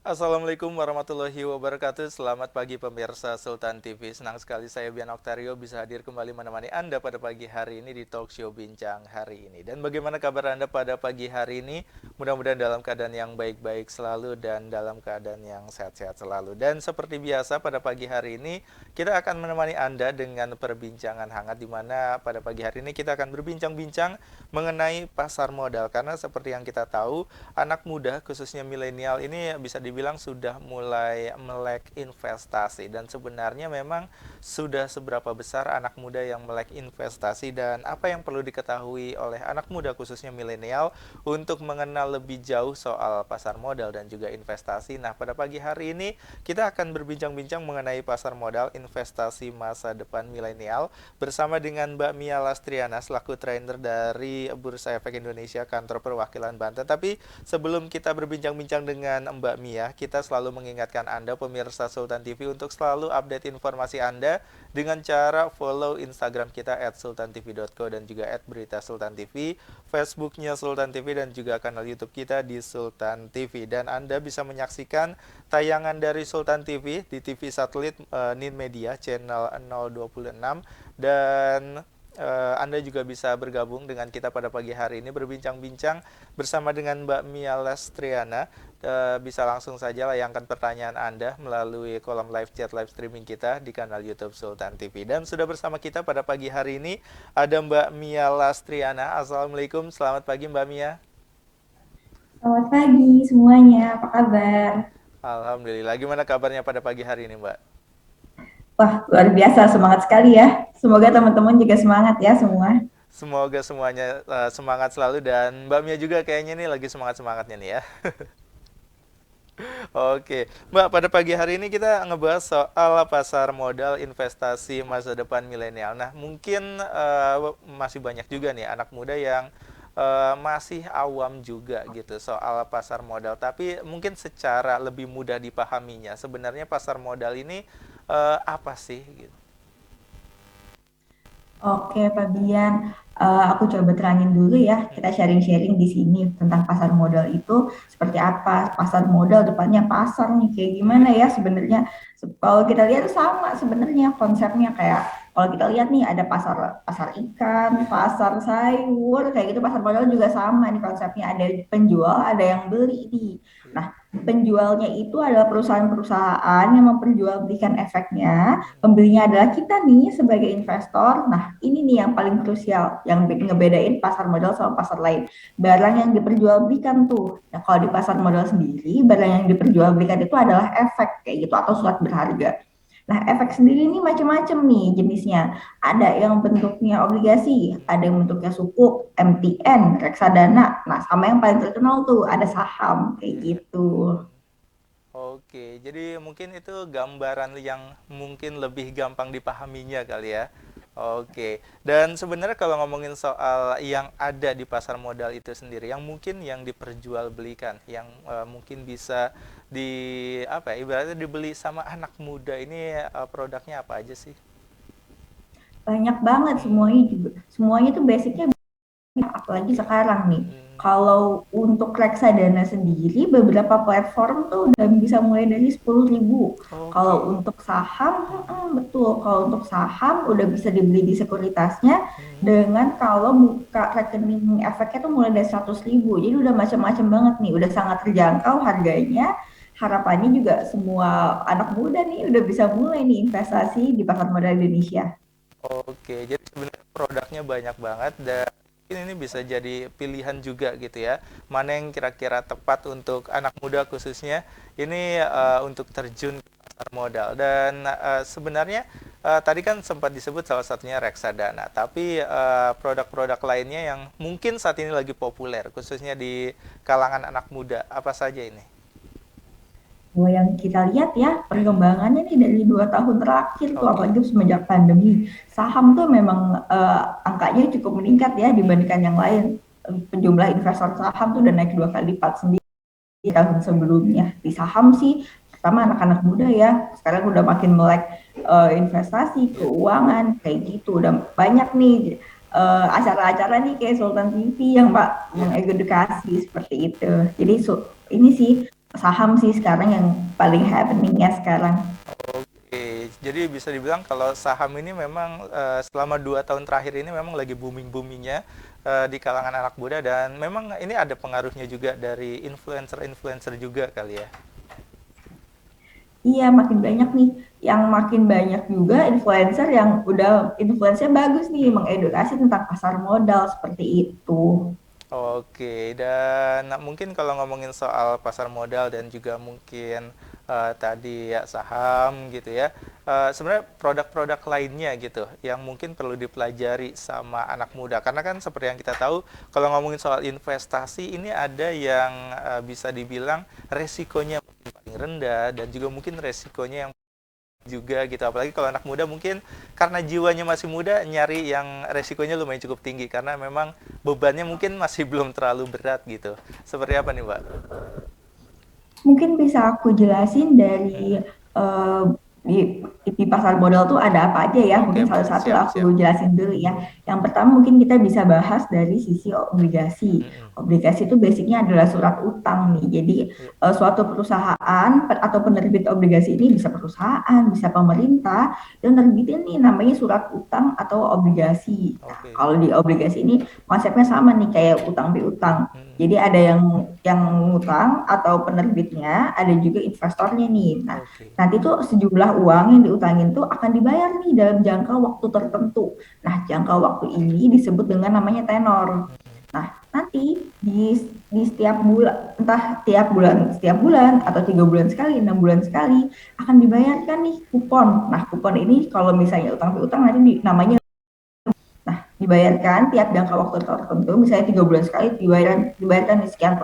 Assalamualaikum warahmatullahi wabarakatuh. Selamat pagi pemirsa Sultan TV. Senang sekali saya Bian Oktario bisa hadir kembali menemani Anda pada pagi hari ini di talk show Bincang hari ini. Dan bagaimana kabar Anda pada pagi hari ini? Mudah-mudahan dalam keadaan yang baik-baik selalu dan dalam keadaan yang sehat-sehat selalu. Dan seperti biasa pada pagi hari ini kita akan menemani Anda dengan perbincangan hangat di mana pada pagi hari ini kita akan berbincang-bincang mengenai pasar modal. Karena seperti yang kita tahu, anak muda khususnya milenial ini bisa dibilang sudah mulai melek investasi, dan sebenarnya memang sudah seberapa besar anak muda yang melek investasi dan apa yang perlu diketahui oleh anak muda khususnya milenial untuk mengenal lebih jauh soal pasar modal dan juga investasi. Nah, pada pagi hari ini kita akan berbincang-bincang mengenai pasar modal investasi masa depan milenial bersama dengan Mbak Mia Lastriana selaku trainer dari Bursa Efek Indonesia Kantor Perwakilan Banten. Tapi sebelum kita berbincang-bincang dengan Mbak Mia, kita selalu mengingatkan Anda pemirsa Sultan TV untuk selalu update informasi Anda dengan cara follow Instagram kita @sultantv.co dan juga @beritasultantv, Facebooknya Sultan TV dan juga kanal YouTube kita di Sultan TV. Dan Anda bisa menyaksikan tayangan dari Sultan TV di TV satelit Nin Media channel 026, dan Anda juga bisa bergabung dengan kita pada pagi hari ini berbincang-bincang bersama dengan Mbak Mia Lastriana. Bisa langsung saja layangkan pertanyaan Anda melalui kolom live chat live streaming kita di kanal YouTube Sultan TV. Dan sudah bersama kita pada pagi hari ini ada Mbak Mia Lastriana. Assalamualaikum, selamat pagi Mbak Mia. Selamat pagi semuanya, apa kabar? Alhamdulillah, gimana kabarnya pada pagi hari ini Mbak? Wah, luar biasa, semangat sekali ya. Semoga teman-teman juga semangat ya semua. Semoga semuanya semangat selalu, dan Mbak Mia juga kayaknya nih lagi semangat-semangatnya nih ya. Oke, Mbak, pada pagi hari ini kita ngebahas soal pasar modal investasi masa depan milenial. Nah, mungkin masih banyak juga nih anak muda yang masih awam juga gitu soal pasar modal, tapi mungkin secara lebih mudah dipahaminya. Sebenarnya pasar modal ini apa sih gitu? Oke, Fabian, aku coba terangin dulu ya. Kita sharing-sharing di sini tentang pasar modal itu seperti apa. Pasar modal depannya pasar nih, kayak gimana ya sebenarnya. Kalau kita lihat sama sebenarnya konsepnya kayak kalau kita lihat nih ada pasar pasar ikan, pasar sayur, kayak gitu. Pasar modal juga sama nih konsepnya. Ada penjual, ada yang beli nih. Nah, penjualnya itu adalah perusahaan-perusahaan yang memperjualbelikan efeknya. Pembelinya adalah kita nih sebagai investor. Nah, ini nih yang paling krusial, yang ngebedain pasar modal sama pasar lain. Barang yang diperjualbelikan tuh. Nah, kalau di pasar modal sendiri, barang yang diperjualbelikan itu adalah efek kayak gitu atau surat berharga. Nah, efek sendiri ini macam-macam nih jenisnya. Ada yang bentuknya obligasi, ada yang bentuknya sukuk, MTN, reksadana. Nah, sama yang paling terkenal tuh ada saham kayak gitu. Oke, jadi mungkin itu gambaran yang mungkin lebih gampang dipahaminya kali ya. Oke, dan sebenarnya kalau ngomongin soal yang ada di pasar modal itu sendiri, yang mungkin yang diperjualbelikan, yang mungkin bisa di apa ya, ibaratnya dibeli sama anak muda ini, produknya apa aja sih? Banyak banget semuanya juga. Semuanya tuh basicnya, apalagi Oke. sekarang nih. Hmm, Kalau untuk reksadana sendiri, beberapa platform tuh udah bisa mulai dari 10.000. Kalau oke. untuk saham, Hmm, betul. Kalau untuk saham udah bisa dibeli di sekuritasnya hmm. dengan kalau buka rekening efeknya tuh mulai dari 100.000. Jadi udah macam-macam banget nih. Udah sangat terjangkau harganya. Harapannya juga semua anak muda nih udah bisa mulai nih investasi di pasar modal Indonesia. Oke, jadi sebenarnya produknya banyak banget, dan mungkin ini bisa jadi pilihan juga gitu ya. Mana yang kira-kira tepat untuk anak muda khususnya ini untuk terjun ke pasar modal. Dan sebenarnya tadi kan sempat disebut salah satunya reksadana, tapi produk-produk lainnya yang mungkin saat ini lagi populer khususnya di kalangan anak muda, apa saja ini? Oh, yang kita lihat ya Mm-mm. perkembangannya nih dari 2 tahun terakhir tuh Oke. apalagi semenjak pandemi saham tuh memang angkanya cukup meningkat ya dibandingkan yang lain. Jumlah investor saham tuh udah naik 2 kali lipat sendiri di tahun sebelumnya. Di saham sih pertama anak-anak muda ya sekarang udah makin melek investasi Ya. keuangan kayak gitu udah banyak nih acara-acara nih kayak Sultan TV yang pak Ya. mengedukasi seperti itu. Jadi ini sih saham sih sekarang yang paling happeningnya sekarang. Oke, jadi bisa dibilang kalau saham ini memang selama 2 tahun terakhir ini memang lagi booming-boomingnya di kalangan anak muda dan memang ini ada pengaruhnya juga dari influencer-influencer juga kali ya. Iya, makin banyak nih. Yang makin banyak juga influencer yang udah influencer bagus nih, mengedukasi tentang pasar modal seperti itu. Oke, dan mungkin kalau ngomongin soal pasar modal dan juga mungkin tadi ya saham gitu ya, sebenarnya produk-produk lainnya gitu yang mungkin perlu dipelajari sama anak muda. Karena kan seperti yang kita tahu, kalau ngomongin soal investasi ini ada yang bisa dibilang resikonya paling rendah dan juga mungkin resikonya yang juga gitu, apalagi kalau anak muda mungkin karena jiwanya masih muda nyari yang resikonya lumayan cukup tinggi karena memang bebannya mungkin masih belum terlalu berat gitu. Seperti apa nih, Mbak? Mungkin bisa aku jelasin dari Mm-mm. eh, di pasar modal tuh ada apa aja ya. Oke, Mungkin satu-satu siap siap. aku jelasin dulu ya. Yang pertama mungkin kita bisa bahas dari sisi obligasi. Mm-mm. Obligasi itu basicnya adalah surat utang nih. Jadi Iya. suatu perusahaan atau penerbit obligasi ini bisa perusahaan, bisa pemerintah, dan nerbitin nih namanya surat utang atau obligasi. Nah, Oke. kalau di obligasi ini konsepnya sama nih kayak utang piutang. Mm-mm. Jadi ada yang ngutang atau penerbitnya, ada juga investornya nih. Nah, Oke. nanti tuh sejumlah uang yang diutangin tuh akan dibayar nih dalam jangka waktu tertentu. Nah, jangka waktu ini disebut dengan namanya tenor. Nah, nanti di setiap bulan, entah setiap bulan atau 3 bulan sekali, 6 bulan sekali, akan dibayarkan nih kupon. Nah, kupon ini kalau misalnya utang piutang nanti namanya dibayarkan tiap jangka waktu tertentu, misalnya 3 bulan sekali dibayarkan sekian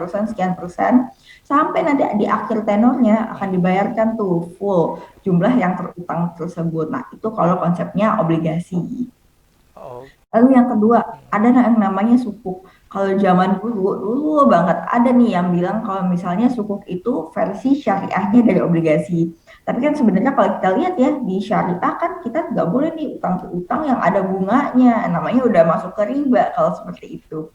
persen, sampai nanti di akhir tenornya akan dibayarkan tuh full jumlah yang terutang tersebut. Nah, itu kalau konsepnya obligasi. Oh. Lalu yang kedua, ada yang namanya sukuk. Kalau zaman dulu banget ada nih yang bilang kalau misalnya sukuk itu versi syariahnya dari obligasi. Tapi kan sebenarnya kalau kita lihat ya di syariah kan kita nggak boleh nih utang yang ada bunganya, namanya udah masuk ke riba kalau seperti itu.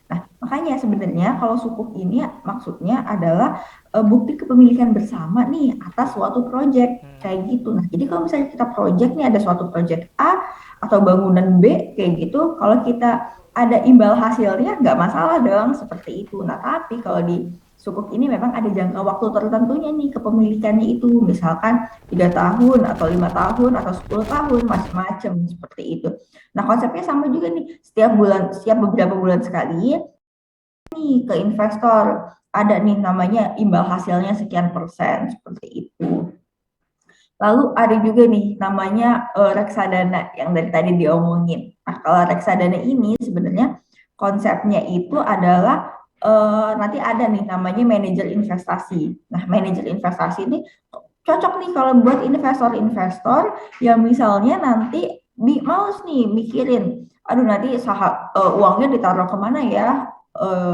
Nah, makanya sebenarnya kalau sukuk ini maksudnya adalah bukti kepemilikan bersama nih atas suatu proyek kayak gitu. Nah, jadi kalau misalnya kita proyek nih ada suatu proyek A atau bangunan B kayak gitu, kalau kita ada imbal hasilnya nggak masalah dong seperti itu. Nah, tapi kalau di sukuk ini memang ada jangka waktu tertentunya nih kepemilikannya itu, misalkan 3 tahun atau 5 tahun atau 10 tahun macam-macam seperti itu. Nah, konsepnya sama juga nih. Setiap beberapa bulan sekali nih ke investor ada nih namanya imbal hasilnya sekian persen seperti itu. Lalu ada juga nih namanya reksadana yang dari tadi diomongin. Nah, kalau reksadana ini sebenarnya konsepnya itu adalah nanti ada nih namanya manajer investasi. Nah, manajer investasi ini cocok nih kalau buat investor-investor yang misalnya nanti males nih mikirin, aduh nanti uangnya ditaruh kemana ya,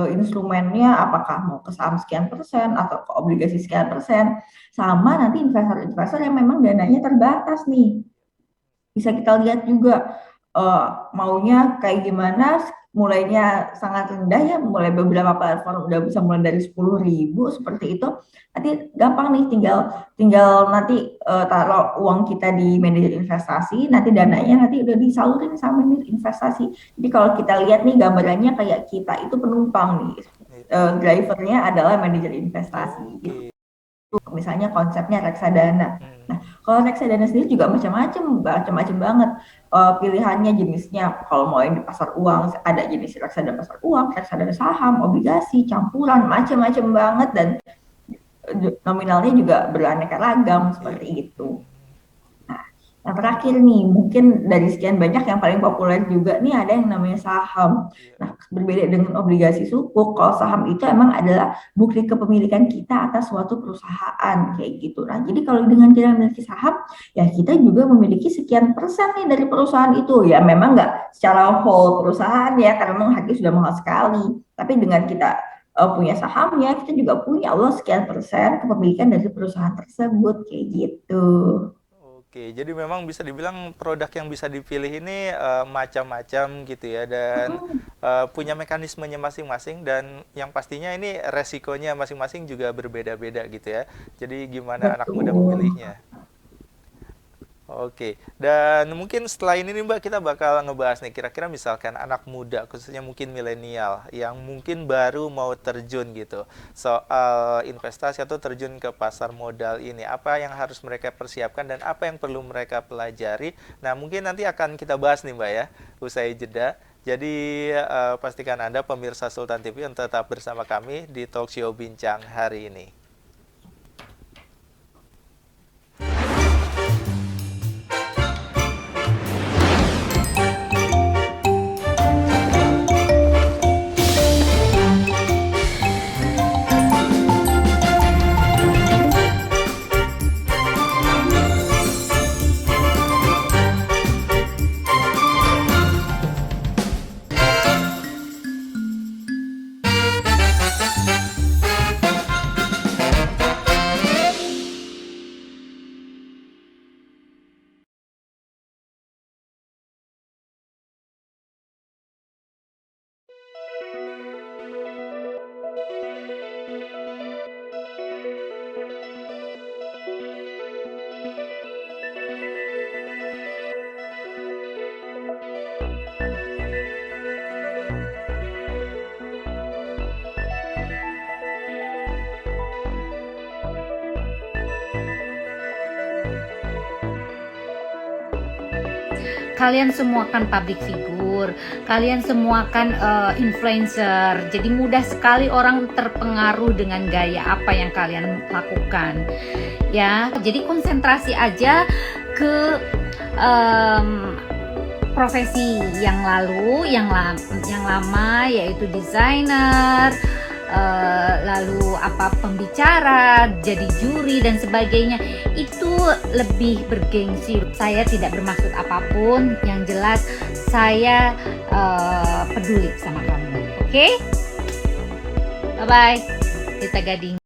instrumennya apakah mau ke saham sekian persen atau ke obligasi sekian persen, sama nanti investor-investor yang memang dananya terbatas nih. Bisa kita lihat juga maunya kayak gimana, mulainya sangat rendah ya, mulai beberapa platform udah bisa mulai dari 10.000 seperti itu. Nanti gampang nih, tinggal tinggal nanti taruh uang kita di manajer investasi, nanti dananya nanti udah disalurin sama manajer investasi. Jadi kalau kita lihat nih gambarannya kayak kita itu penumpang nih, drivernya adalah manajer investasi gitu. Oke. Misalnya konsepnya reksadana. Hmm. Nah, kalau reksadana sendiri juga macam-macam banget pilihannya, jenisnya. Kalau mau yang di pasar uang, ada jenis reksadana pasar uang, reksadana saham, obligasi, campuran, macam-macam banget, dan nominalnya juga beraneka ragam Iya. seperti itu. Yang terakhir nih, mungkin dari sekian banyak yang paling populer juga nih ada yang namanya saham. Iya. Nah, berbeda dengan obligasi sukuk, kalau saham itu emang adalah bukti kepemilikan kita atas suatu perusahaan kayak gitu. Nah, jadi kalau dengan kita memiliki saham, ya kita juga memiliki sekian persen nih dari perusahaan itu. Ya memang nggak secara whole perusahaan ya, karena memang harganya sudah mahal sekali. Tapi dengan kita punya sahamnya, kita juga punya Allah sekian persen kepemilikan dari perusahaan tersebut kayak gitu. Oke, jadi memang bisa dibilang produk yang bisa dipilih ini macam-macam gitu ya dan Mm-mm, punya mekanismenya masing-masing dan yang pastinya ini resikonya masing-masing juga berbeda-beda gitu ya. Jadi gimana anak muda betul. memilihnya? Oke, dan mungkin setelah ini nih Mbak kita bakal ngebahas nih kira-kira misalkan anak muda khususnya mungkin milenial yang mungkin baru mau terjun gitu soal investasi atau terjun ke pasar modal ini apa yang harus mereka persiapkan dan apa yang perlu mereka pelajari. Nah, mungkin nanti akan kita bahas nih Mbak ya usai jeda. Jadi pastikan Anda pemirsa Sultan TV yang tetap bersama kami di Talkshow Bincang hari ini. Kalian semua kan public figure, kalian semua kan influencer, jadi mudah sekali orang terpengaruh dengan gaya apa yang kalian lakukan ya. Jadi konsentrasi aja ke em, profesi yang lalu, yang lama, yaitu desainer, lalu apa, pembicara, jadi juri dan sebagainya. Itu lebih bergengsi. Saya tidak bermaksud apapun, yang jelas saya peduli sama kamu. Oke? Bye bye. Kita Gading.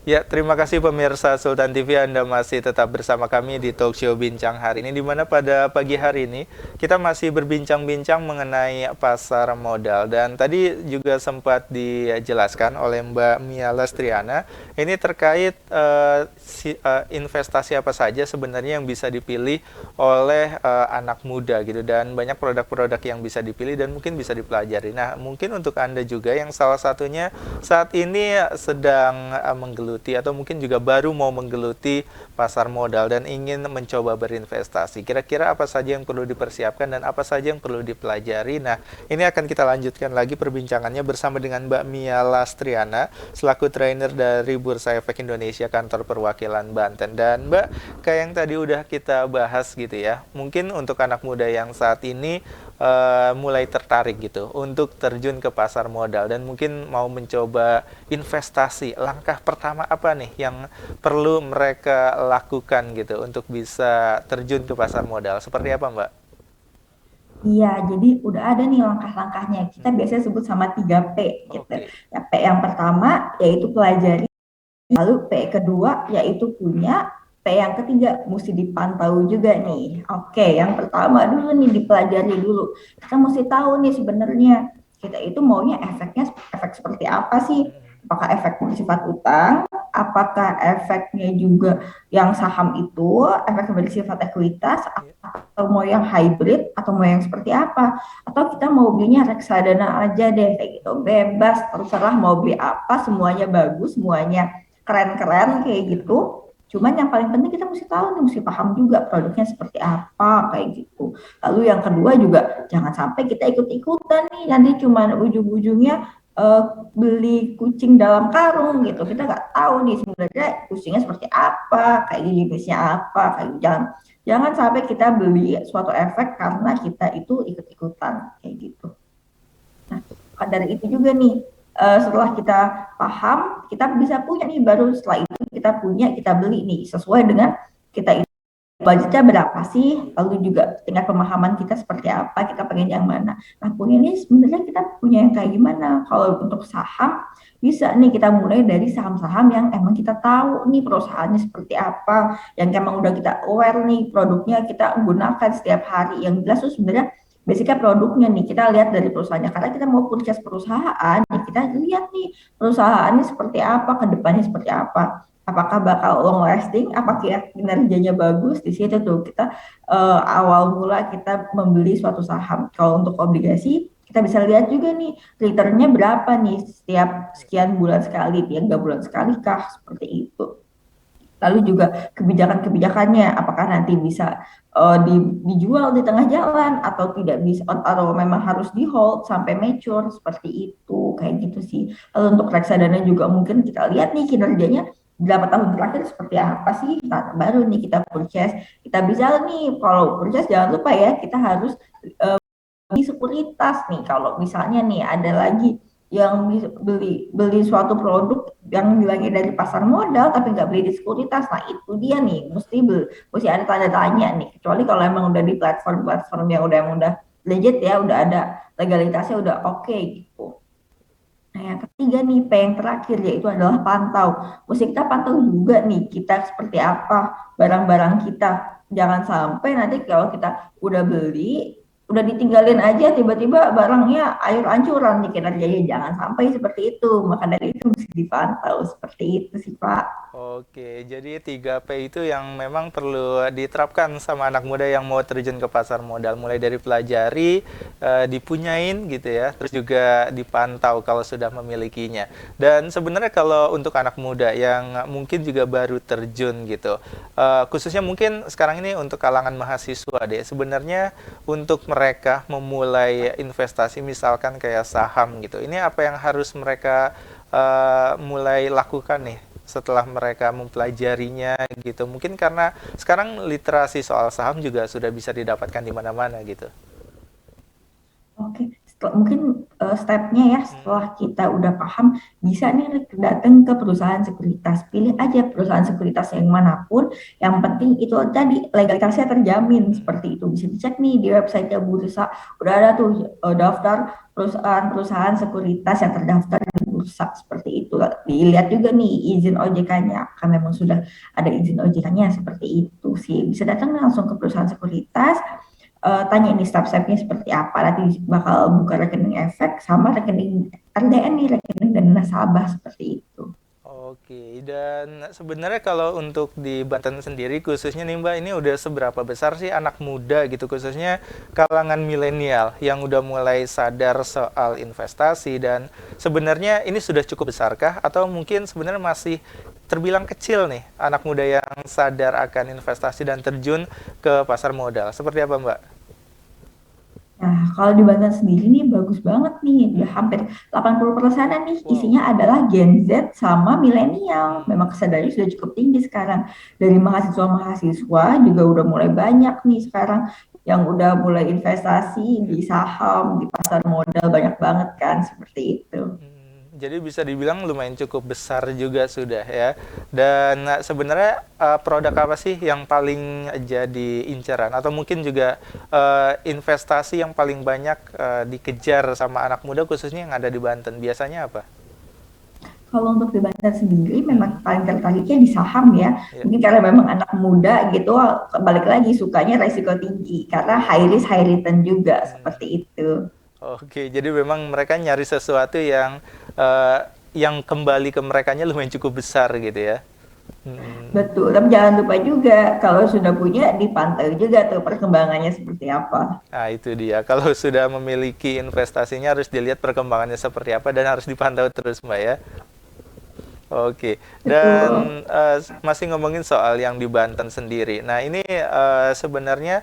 Ya, terima kasih pemirsa Sultan TV Anda masih tetap bersama kami di Talkshow Bincang hari ini di mana pada pagi hari ini kita masih berbincang-bincang mengenai pasar modal dan tadi juga sempat dijelaskan oleh Mbak Mia Lestriana ini terkait investasi apa saja sebenarnya yang bisa dipilih oleh anak muda gitu dan banyak produk-produk yang bisa dipilih dan mungkin bisa dipelajari. Nah, mungkin untuk Anda juga yang salah satunya saat ini sedang menggeluti atau mungkin juga baru mau menggeluti pasar modal dan ingin mencoba berinvestasi. Kira-kira apa saja yang perlu dipersiapkan dan apa saja yang perlu dipelajari. Nah, ini akan kita lanjutkan lagi perbincangannya bersama dengan Mbak Mia Lastriana selaku trainer dari Bursa Efek Indonesia Kantor Perwakilan Banten. Dan Mbak, kayak yang tadi udah kita bahas gitu ya. Mungkin untuk anak muda yang saat ini mulai tertarik gitu untuk terjun ke pasar modal dan mungkin mau mencoba investasi. Langkah pertama apa nih yang perlu mereka lakukan gitu untuk bisa terjun ke pasar modal? Seperti apa, Mbak? Iya, jadi udah ada nih langkah-langkahnya. Kita biasanya sebut sama 3P gitu. Oke. Ya, P yang pertama yaitu pelajari, lalu P kedua yaitu punya, P yang ketiga mesti dipantau juga nih. Oke. Oke, yang pertama dulu nih dipelajari dulu. Kita mesti tahu nih sebenarnya kita itu maunya efeknya efek seperti apa sih? Apakah efek bersifat utang? Apakah efeknya juga yang saham itu efek bersifat ekuitas? Iya. Atau mau yang hybrid atau mau yang seperti apa, atau kita mau belinya reksadana aja deh kayak gitu, bebas terserah mau beli apa, semuanya bagus, semuanya keren-keren kayak gitu. Cuman yang paling penting kita mesti tahu nih, mesti paham juga produknya seperti apa kayak gitu. Lalu yang kedua juga jangan sampai kita ikut-ikutan nih, nanti cuman ujung-ujungnya eh, beli kucing dalam karung gitu. Kita nggak tahu nih sebenarnya kucingnya seperti apa, kayak jenisnya apa, kayak gitu. Jangan sampai kita beli suatu efek karena kita itu ikut-ikutan kayak gitu. Nah, maka dari itu juga nih, setelah kita paham, kita bisa punya nih, baru setelah itu kita punya, kita beli nih sesuai dengan kita budgetnya berapa sih, lalu juga tingkat pemahaman kita seperti apa, kita pengen yang mana. Nah, punya ini sebenarnya kita punya yang kayak gimana. Kalau untuk saham, bisa nih kita mulai dari saham-saham yang emang kita tahu nih perusahaannya seperti apa, yang emang udah kita aware nih produknya kita gunakan setiap hari. Yang jelas tuh sebenarnya basicnya produknya nih, kita lihat dari perusahaannya. Karena kita mau purchase perusahaan, ya kita lihat nih perusahaannya seperti apa, ke depannya seperti apa, apakah bakal long lasting, apakah kinerjanya bagus. Di situ tuh kita awal mula kita membeli suatu saham. Kalau untuk obligasi kita bisa lihat juga nih returnnya berapa nih setiap sekian bulan sekali, 3 bulan sekali kah, seperti itu. Lalu juga kebijakan-kebijakannya, apakah nanti bisa dijual di tengah jalan atau tidak bisa, atau memang harus di hold sampai mature, seperti itu, kayak gitu sih. Lalu untuk reksadana juga mungkin kita lihat nih kinerjanya berapa tahun terakhir seperti apa sih. Nah, baru nih kita purchase. Kita bisa nih, kalau purchase jangan lupa ya, kita harus di sekuritas nih. Kalau misalnya nih ada lagi yang beli beli suatu produk yang bilangnya dari pasar modal tapi nggak beli di sekuritas, nah itu dia nih, mesti ada tanda tanya nih. Kecuali kalau emang udah di platform-platform yang udah legit ya, udah ada legalitasnya, udah oke gitu. Nah, yang ketiga nih, P yang terakhir, yaitu adalah pantau. Mesti kita pantau juga nih, kita seperti apa barang-barang kita. Jangan sampai nanti kalau kita udah beli, udah ditinggalin aja, tiba-tiba barangnya air ancuran nih kinerjanya. Jangan sampai seperti itu. Maka dari itu mesti dipantau. Seperti itu sih, Pak. Oke, jadi 3P itu yang memang perlu diterapkan sama anak muda yang mau terjun ke pasar modal, mulai dari pelajari, dipunyain gitu ya, terus juga dipantau kalau sudah memilikinya. Dan sebenarnya kalau untuk anak muda yang mungkin juga baru terjun gitu, khususnya mungkin sekarang ini untuk kalangan mahasiswa deh, sebenarnya untuk mereka memulai investasi misalkan kayak saham gitu, ini apa yang harus mereka mulai lakukan nih setelah mereka mempelajarinya gitu. Mungkin karena sekarang literasi soal saham juga sudah bisa didapatkan di mana-mana gitu. Oke, mungkin stepnya ya, setelah kita udah paham, bisa nih datang ke perusahaan sekuritas. Pilih aja perusahaan sekuritas yang manapun, yang penting itu tadi legalitasnya terjamin, seperti itu. Bisa dicek nih di website bursa, udah ada tuh daftar perusahaan-perusahaan sekuritas yang terdaftar di bursa, seperti itu. Dilihat juga nih izin OJK-nya, kan memang sudah ada izin OJK-nya, seperti itu sih. Bisa datang langsung ke perusahaan sekuritas, tanya ini step-stepnya seperti apa, nanti bakal buka rekening efek sama rekening RDN nih, rekening dan nasabah, seperti itu. Oke, dan sebenarnya kalau untuk di Banten sendiri khususnya nih Mbak, ini udah seberapa besar sih anak muda gitu, khususnya kalangan milenial yang udah mulai sadar soal investasi, dan sebenarnya ini sudah cukup besarkah atau mungkin sebenarnya masih terbilang kecil nih anak muda yang sadar akan investasi dan terjun ke pasar modal. Seperti apa Mbak? Nah, kalau di Banten sendiri nih bagus banget nih, dia hampir 80% nih Wow. isinya adalah Gen Z sama milenial. Memang kesadarannya sudah cukup tinggi sekarang. Dari mahasiswa-mahasiswa juga udah mulai banyak nih sekarang yang udah mulai investasi di saham, di pasar modal, banyak banget kan, seperti itu. Jadi bisa dibilang lumayan cukup besar juga sudah ya. Dan sebenarnya produk apa sih yang paling jadi incaran atau mungkin juga investasi yang paling banyak dikejar sama anak muda khususnya yang ada di Banten biasanya apa? Kalau untuk di Banten sendiri memang Hmm, paling tertariknya di saham ya. ya. Mungkin karena memang anak muda gitu, balik lagi sukanya resiko tinggi karena high risk high return juga, Hmm. seperti itu. Oke, jadi memang mereka nyari sesuatu yang kembali ke merekanya lumayan cukup besar gitu ya. Hmm. Betul, tapi jangan lupa juga kalau sudah punya dipantau juga tuh perkembangannya seperti apa. Nah, itu dia. Kalau sudah memiliki investasinya harus dilihat perkembangannya seperti apa dan harus dipantau terus, Mbak ya. Oke, Betul. dan masih ngomongin soal yang di Banten sendiri. Nah, ini sebenarnya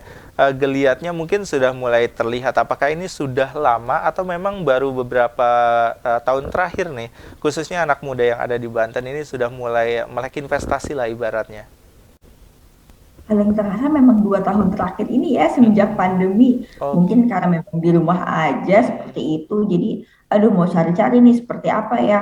geliatnya mungkin sudah mulai terlihat. Apakah ini sudah lama atau memang baru beberapa tahun terakhir nih, khususnya anak muda yang ada di Banten ini sudah mulai melek investasi lah ibaratnya. Paling terasa memang 2 tahun terakhir ini ya semenjak Mm-mm. pandemi. Oke. Mungkin karena memang di rumah aja seperti itu. Jadi, aduh mau cari-cari nih seperti apa ya.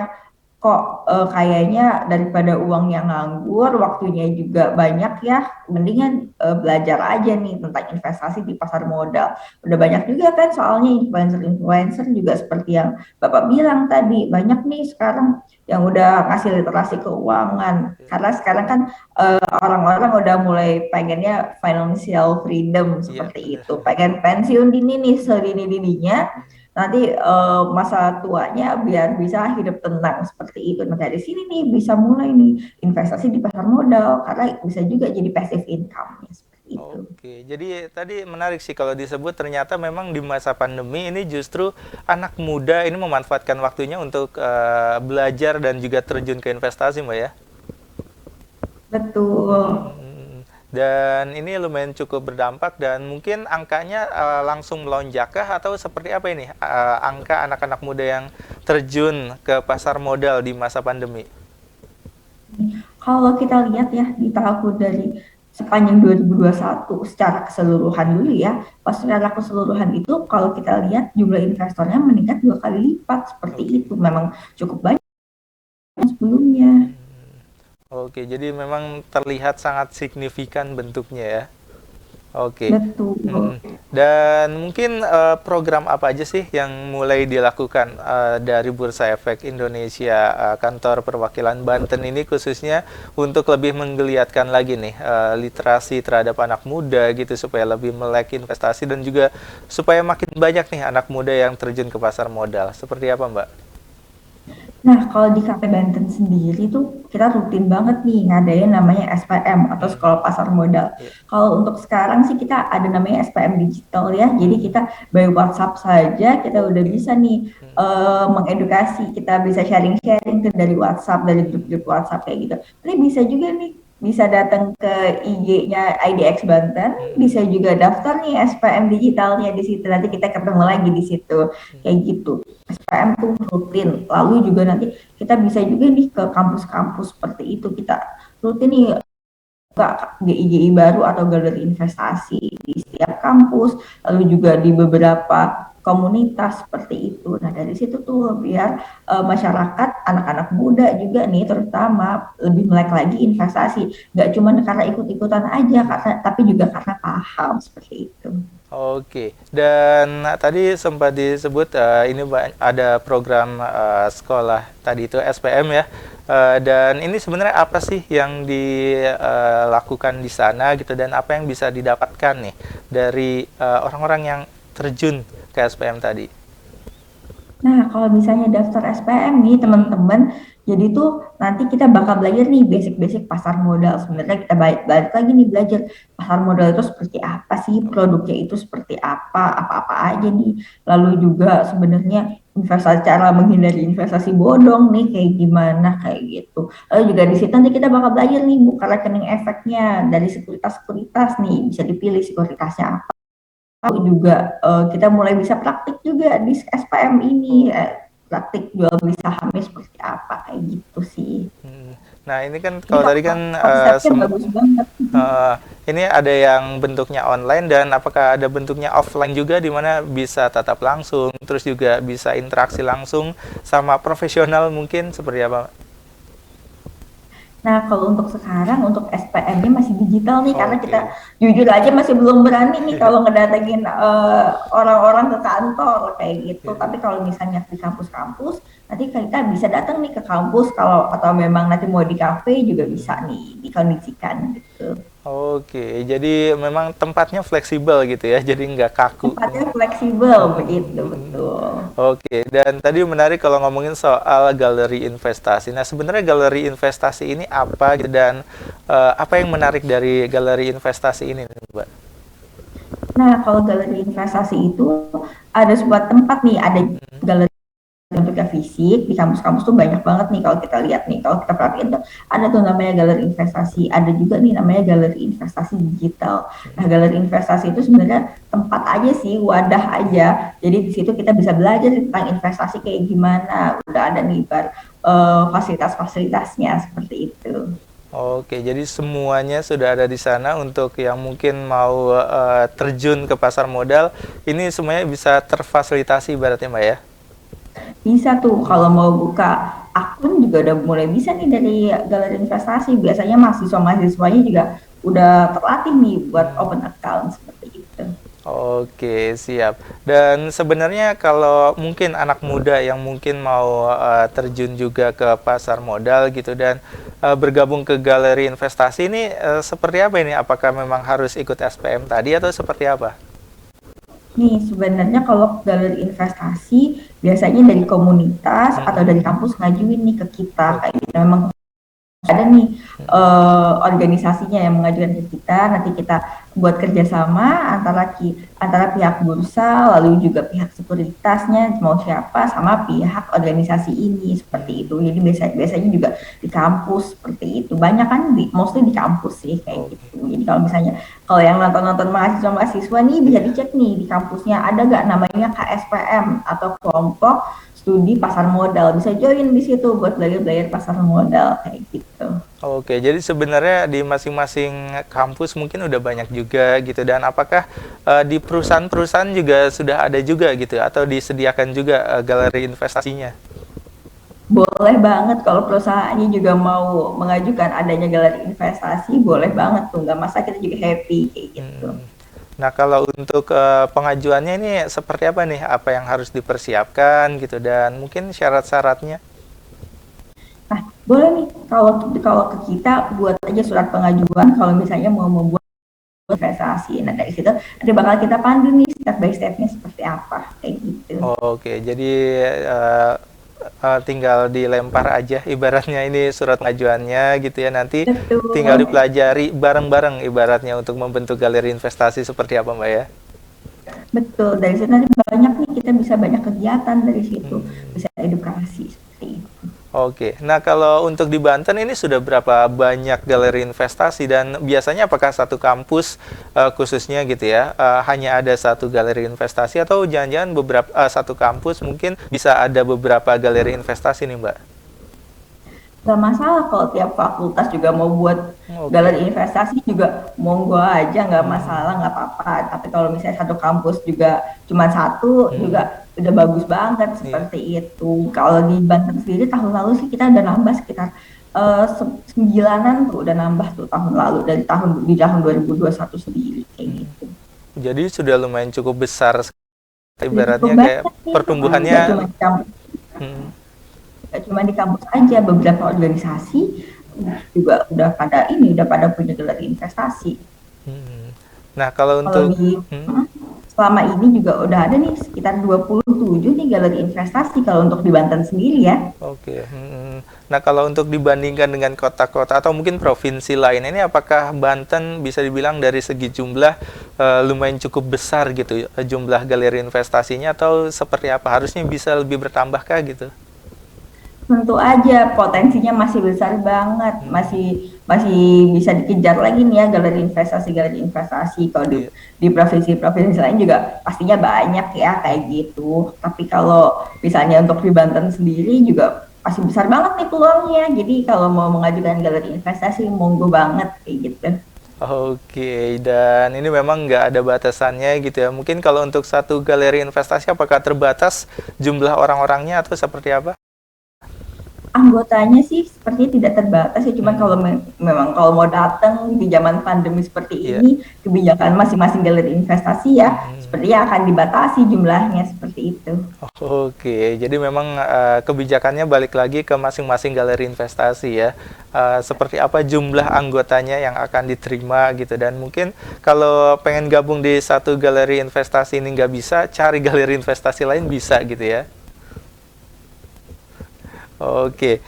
Kok kayaknya daripada uang yang nganggur, waktunya juga banyak ya. Mendingan belajar aja nih tentang investasi di pasar modal. Udah banyak juga kan soalnya influencer-influencer juga seperti yang Bapak bilang tadi. Banyak nih sekarang yang udah ngasih literasi keuangan. Karena sekarang kan orang-orang udah mulai pengennya financial freedom Iya, seperti benar. itu. Pengen pensiun dini nih sedini-dininya. Nanti masa tuanya biar bisa hidup tenang seperti itu. Nah dari sini nih bisa mulai nih investasi di pasar modal karena bisa juga jadi passive income-nya seperti itu. Oke, jadi tadi menarik sih kalau disebut ternyata memang di masa pandemi ini justru anak muda ini memanfaatkan waktunya untuk belajar dan juga terjun ke investasi, Mbak ya. Betul. Hmm, dan ini lumayan cukup berdampak dan mungkin angkanya langsung melonjak kah atau seperti apa ini angka anak-anak muda yang terjun ke pasar modal di masa pandemi? Kalau kita lihat ya di tahun dari sepanjang 2021 secara keseluruhan dulu ya, pas secara keseluruhan itu kalau kita lihat jumlah investornya meningkat 2 kali lipat seperti Oke. itu. Memang cukup banyak sebelumnya. Oke, jadi memang terlihat sangat signifikan bentuknya ya. Oke. Betul. Mm-mm. Dan mungkin program apa aja sih yang mulai dilakukan dari Bursa Efek Indonesia kantor perwakilan Banten ini khususnya untuk lebih menggeliatkan lagi nih literasi terhadap anak muda gitu supaya lebih melek investasi dan juga supaya makin banyak nih anak muda yang terjun ke pasar modal. Seperti apa, Mbak? Nah, kalau di KP Banten sendiri tuh kita rutin banget nih ngadain namanya SPM atau Hmm, Sekolah Pasar Modal. ya. Kalau untuk sekarang sih kita ada namanya SPM digital ya. Jadi Hmm, kita by WhatsApp saja kita udah oke. bisa nih Hmm, mengedukasi, kita bisa sharing-sharing tuh dari WhatsApp, dari grup-grup WhatsApp kayak gitu. Tapi bisa juga nih bisa datang ke IG-nya IDX Banten, hmm, bisa juga daftar nih SPM digitalnya di situ. Nanti kita ketemu lagi di situ kayak gitu. SPM tuh rutin. Lalu juga nanti kita bisa juga nih ke kampus-kampus seperti itu. Kita rutin nih buka GI-GI baru atau galeri investasi di setiap kampus, lalu juga di beberapa komunitas seperti itu. Nah dari situ tuh biar masyarakat, anak-anak muda juga nih terutama lebih melek lagi investasi. Nggak cuma karena ikut-ikutan aja, karena, tapi juga karena paham seperti itu. Oke, dan tadi sempat disebut ini ada program sekolah tadi itu SPM ya. Dan ini sebenarnya apa sih yang dilakukan di sana gitu dan apa yang bisa didapatkan nih dari orang-orang yang terjun ke SPM tadi? Nah, kalau misalnya daftar SPM nih Hmm, teman-teman, jadi tuh nanti kita bakal belajar nih basic-basic pasar modal. Sebenarnya kita balik lagi nih belajar pasar modal itu seperti apa sih, produknya itu seperti apa aja nih. Lalu juga sebenarnya investasi cara menghindari investasi bodong nih kayak gimana kayak gitu. Lalu juga di situ nanti kita bakal belajar nih buka rekening efeknya dari sekuritas-sekuritas nih, bisa dipilih sekuritasnya juga kita mulai bisa praktik juga di SPM ini oke. praktik jual beli sahamnya seperti apa kayak gitu sih. Hmm. Nah ini kan Ini kalau tadi kan konsepnya bagus banget. eh, ini ada yang bentuknya online dan apakah ada bentuknya offline juga di mana bisa tatap langsung, terus juga bisa interaksi langsung sama profesional mungkin seperti apa? Nah, kalau untuk sekarang, untuk SPM-nya masih digital nih, karena kita Oke. jujur aja masih belum berani nih kalau ngedatengin orang-orang ke kantor kayak gitu. Ya. Tapi kalau misalnya di kampus-kampus, nanti kita bisa datang nih ke kampus kalau atau memang nanti mau di kafe juga bisa nih dikondisikan gitu. Oke, jadi memang tempatnya fleksibel gitu ya, jadi nggak kaku. Tempatnya fleksibel begitu, Hmm. betul. Oke, dan tadi menarik kalau ngomongin soal galeri investasi. Nah, sebenarnya galeri investasi ini apa gitu dan apa yang menarik dari galeri investasi ini, Mbak? Nah, kalau galeri investasi itu ada sebuah tempat nih, ada galeri bentuknya fisik, di kampus-kampus tuh banyak banget nih kalau kita lihat nih, kalau kita perhatiin tuh ada tuh namanya galeri investasi, ada juga nih namanya galeri investasi digital. Nah, galeri investasi itu sebenarnya tempat aja sih, wadah aja. Jadi di situ kita bisa belajar tentang investasi kayak gimana. Udah ada nih fasilitas-fasilitasnya seperti itu. Oke, jadi semuanya sudah ada di sana untuk yang mungkin mau terjun ke pasar modal, ini semuanya bisa terfasilitasi ibaratnya Mbak ya? Bisa tuh kalau mau buka akun juga udah mulai bisa nih dari galeri investasi. Biasanya mahasiswa-mahasiswanya juga udah terlatih nih buat open account seperti itu. Oke, siap. Dan sebenarnya kalau mungkin anak muda yang mungkin mau terjun juga ke pasar modal gitu dan bergabung ke galeri investasi ini seperti apa ini? Apakah memang harus ikut SPM tadi atau seperti apa? Nih, sebenarnya kalau galeri investasi biasanya dari komunitas atau dari kampus ngajuin nih ke kita kayak gitu. Memang ada nih organisasinya yang mengajukan ke kita, nanti kita buat kerjasama antara pihak bursa, lalu juga pihak sekuritasnya mau siapa sama pihak organisasi ini seperti itu. Jadi biasanya juga di kampus seperti itu. Banyak kan mostly di kampus sih kayak gitu. Jadi kalau yang nonton mahasiswa nih bisa dicek nih di kampusnya ada nggak namanya KSPM atau kelompok studi pasar modal, bisa join di situ buat belajar pasar modal kayak gitu. Oke, jadi sebenarnya di masing-masing kampus mungkin udah banyak juga gitu, dan apakah di perusahaan-perusahaan juga sudah ada juga gitu atau disediakan juga galeri investasinya? Boleh banget kalau perusahaannya juga mau mengajukan adanya galeri investasi, boleh banget tuh, nggak masalah, kita juga happy kayak gitu. Nah, kalau untuk pengajuannya ini seperti apa nih? Apa yang harus dipersiapkan gitu dan mungkin syarat-syaratnya? Nah, boleh nih kalau ke kita buat aja surat pengajuan kalau misalnya mau membuat investasi. Nah, dari situ nanti bakal kita pandu nih step by stepnya seperti apa kayak gitu. Oke, jadi tinggal dilempar aja ibaratnya ini surat pengajuannya gitu ya, nanti Betul. tinggal dipelajari bareng-bareng ibaratnya untuk membentuk galeri investasi seperti apa Mbak ya? Betul, dari situ nanti banyak nih, kita bisa banyak kegiatan dari situ, bisa edukasi seperti itu. Oke, nah kalau untuk di Banten ini sudah berapa banyak galeri investasi dan biasanya apakah satu kampus khususnya gitu ya hanya ada satu galeri investasi atau jangan-jangan satu kampus mungkin bisa ada beberapa galeri investasi nih Mbak? Gak masalah kalau tiap fakultas juga mau buat galeri investasi juga monggo aja, nggak masalah, nggak apa-apa. Tapi kalau misalnya satu kampus juga cuma satu juga udah bagus banget seperti itu. Kalau di Banten sendiri tahun lalu sih kita udah nambah sekitar 9-an tuh, udah nambah tuh tahun lalu di tahun 2021 sendiri kayak gitu. Jadi sudah lumayan cukup besar ibaratnya Cukup kayak pertumbuhannya. Gak cuma di kampus aja, beberapa organisasi juga udah pada punya galeri investasi. Nah, kalau untuk selama ini juga udah ada nih sekitar 27 nih galeri investasi kalau untuk di Banten sendiri ya. Oke. Nah, kalau untuk dibandingkan dengan kota-kota atau mungkin provinsi lain ini, apakah Banten bisa dibilang dari segi jumlah lumayan cukup besar gitu jumlah galeri investasinya, atau seperti apa? Harusnya bisa lebih bertambahkah gitu? Tentu aja potensinya masih besar banget, masih bisa dikejar lagi nih ya galeri investasi. Kalau di provinsi-provinsi lain juga pastinya banyak ya kayak gitu. Tapi kalau misalnya untuk di Banten sendiri juga masih besar banget nih peluangnya. Jadi kalau mau mengajukan galeri investasi monggo banget kayak gitu. Oke, dan ini memang nggak ada batasannya gitu ya. Mungkin kalau untuk satu galeri investasi apakah terbatas jumlah orang-orangnya atau seperti apa? Anggotanya sih sepertinya tidak terbatas ya, cuman kalau memang kalau mau datang di zaman pandemi seperti ini, kebijakan masing-masing galeri investasi ya sepertinya akan dibatasi jumlahnya seperti itu. Oke, jadi memang kebijakannya balik lagi ke masing-masing galeri investasi ya. Seperti apa jumlah anggotanya yang akan diterima gitu, dan mungkin kalau pengen gabung di satu galeri investasi ini nggak bisa, cari galeri investasi lain bisa gitu ya. Oke,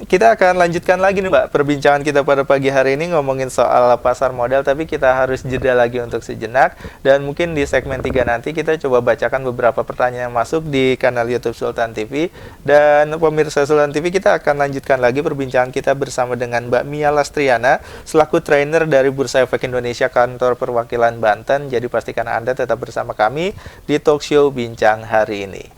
kita akan lanjutkan lagi nih Mbak perbincangan kita pada pagi hari ini ngomongin soal pasar modal, tapi kita harus jeda lagi untuk sejenak. Dan mungkin di segmen 3 nanti kita coba bacakan beberapa pertanyaan yang masuk di kanal YouTube Sultan TV. Dan pemirsa Sultan TV, kita akan lanjutkan lagi perbincangan kita bersama dengan Mbak Mia Lastriana selaku trainer dari Bursa Efek Indonesia Kantor Perwakilan Banten. Jadi pastikan Anda tetap bersama kami di Talk Show Bincang hari ini.